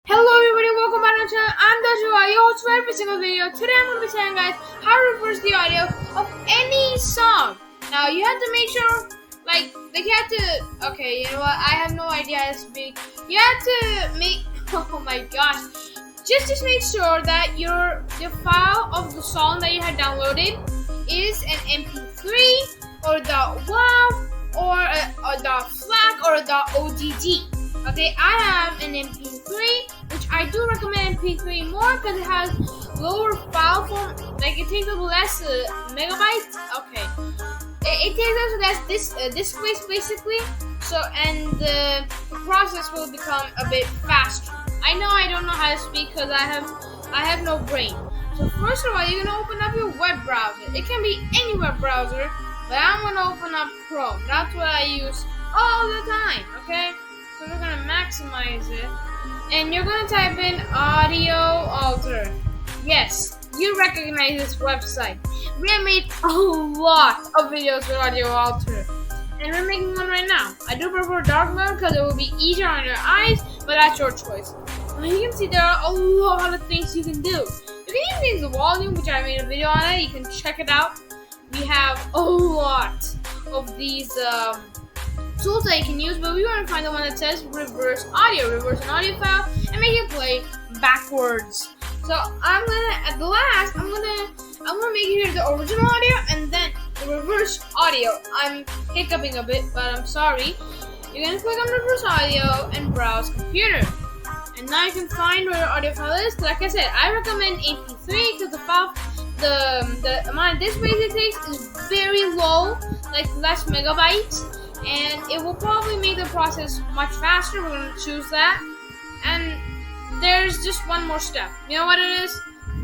Hello everybody, welcome back to the channel. I'm DOTW, your host for every single video. Today I'm going to be telling you guys how to reverse the audio of any song. Now you have to make sure, you have to, okay, you know what, I have no idea how to speak. You have to make, oh my gosh, just make sure that the file of the song that you had downloaded is an MP3 or .wav or .flac or .odd. Okay, I have an MP3, which I do recommend MP3 more because it has lower file form, it takes up less megabytes. Okay, it takes up less disk space basically. So, and the process will become a bit faster. I know I don't know how to speak because I have no brain. So first of all, you're gonna open up your web browser. It can be any web browser, but I'm gonna open up Chrome. That's what I use all the time. Okay. So we're gonna maximize it, and you're gonna type in Audio Alter. Yes, you recognize this website. We have made a lot of videos with Audio Alter, and we're making one right now. I do prefer dark mode because it will be easier on your eyes, but that's your choice. Now you can see there are a lot of things you can do. You can even change the volume, which I made a video on it. You can check it out. We have a lot of these tools that you can use, but we want to find the one that says reverse an audio file and make it play backwards. So I'm gonna make you hear the original audio and then the reverse audio. I'm hiccuping a bit, but I'm sorry. You're gonna click on reverse audio and browse computer, and now you can find where your audio file is. Like I said, I recommend MP3 because the amount of disk space it takes is very low, less megabytes. And it will probably make the process much faster. We're going to choose that. And there's just one more step. You know what it is?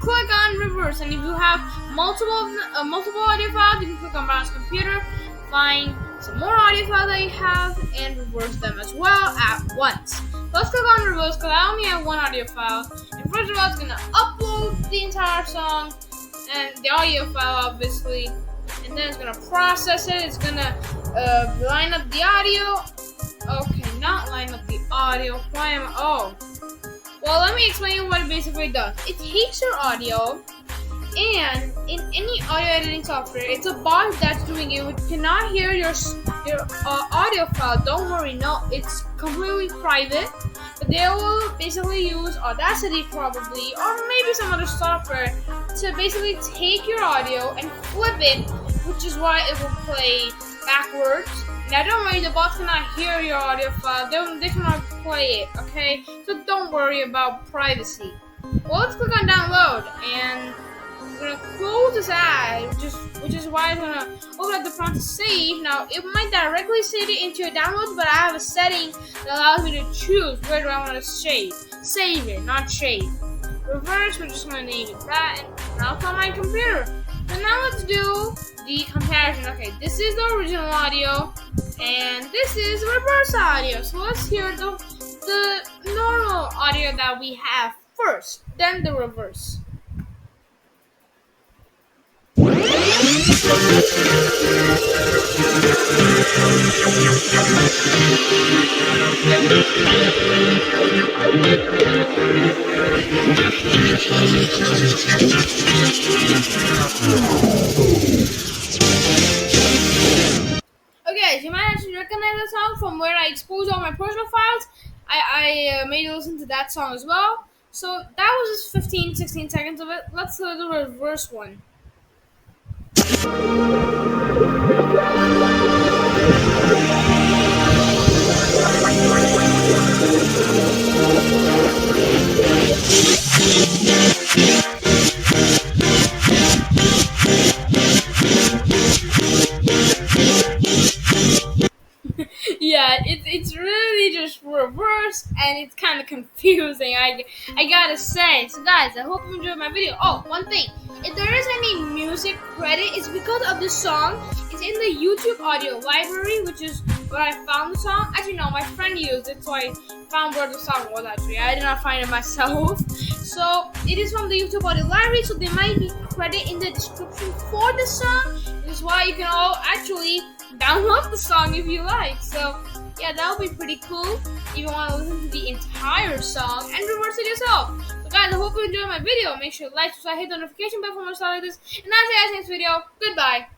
Click on reverse. And if you have multiple audio files, you can click on browse computer, find some more audio files that you have, and reverse them as well at once. Let's click on reverse because I only have one audio file. And first of all, it's going to upload the entire song and the audio file, obviously. And then it's going to process it. It's going to line up the audio. Okay, not line up the audio. Why am I? Oh. Well, let me explain what it basically does. It takes your audio, and in any audio editing software, it's a bot that's doing it, which cannot hear your audio file. Don't worry, no, it's completely private. But they will basically use Audacity probably, or maybe some other software, to basically take your audio and flip it, which is why it will play backwards. Now don't worry, the bots cannot hear your audio file, they cannot play it, okay? So don't worry about privacy. Well, let's click on download, and we're gonna close this ad, which is why I'm gonna open up the prompt to save. Now it might directly save it into your downloads, but I have a setting that allows me to choose where do I want to save it, not shave. Reverse, we're just gonna name it that, and now it's on my computer. So now let's do the comparison. Okay, this is the original audio, and this is reverse audio. So let's hear the normal audio that we have first, then the reverse. Okay, you might actually recognize the song from where I exposed all my personal files. I made you listen to that song as well. So that was just 15-16 seconds of it. Let's do the reverse one. Yeah, it's really just reverse, and it's kind of confusing, I gotta say. So guys, I hope you enjoyed my video. Oh, one thing, if there is any music credit, it's because of the song. It's in the YouTube audio library, which is where I found the song. Actually, no, my friend used it, so I found where the song was actually. I did not find it myself. So it is from the YouTube audio library, so there might be credit in the description for the song. This is why you can all actually download the song if you like. So yeah, that would be pretty cool if you want to listen to the entire song and reverse it yourself. So guys, I hope you enjoyed my video. Make sure to like, subscribe, hit the notification bell for more stuff like this. And I'll see you guys next video. Goodbye.